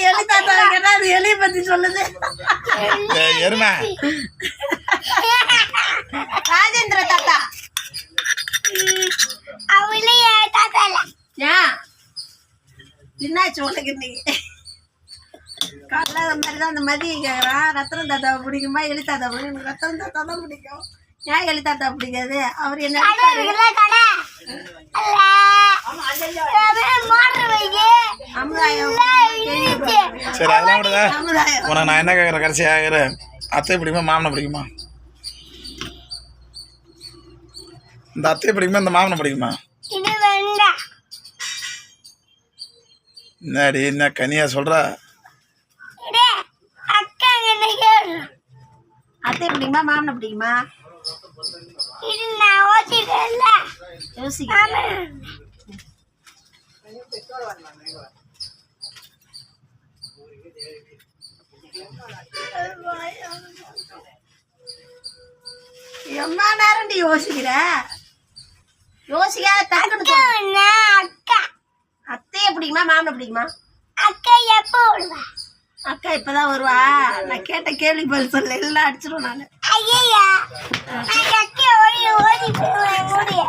எலி தாத்தா கேட்டா அது எலியை பத்தி சொல்லுது. எருமை ராஜேந்திர தாத்தா அவளையே தாத்தா ஏன் என்னாச்சு உனக்கு இன்னைக்கு? காலைல அந்த மாதிரி தான் அந்த மதியம் கேட்குறான். ரத்தனம் தாத்தாவை பிடிக்குமா எலி தாத்தா பிடிக்கும்? ரத்தனம் தாத்தா தான் பிடிக்கும். ஏன் எலி தாத்தா பிடிக்காது? அவர் என்ன சரி அதெல்லாம் விடுதா. உனக்கு நான் என்ன கேட்குறேன் கடைசியாக கேட்குறேன். அத்தை பிடிக்குமா மாமனை பிடிக்குமா? இந்த அத்தையை பிடிக்குமா இந்த மாமனை பிடிக்குமா? என்னடி என்ன கனியா சொல்கிறா? அத்தை பிடிக்குமா மாமனை பிடிக்குமா? யோசிக்க எம்மா நேரம் நீ யோசிக்கிற? யோசிக்காத டக்குனு அக்கா அத்தையை பிடிக்குமா மாமனை பிடிக்குமா? அக்கா எப்போ வருவா? அக்கா இப்பதான் வருவா. நான் கேட்ட கேள்வி பதில் சொல்ல எல்லாம் அடிச்சிடும் நான். ஐயா அக்கா ஓடி ஓடி போய்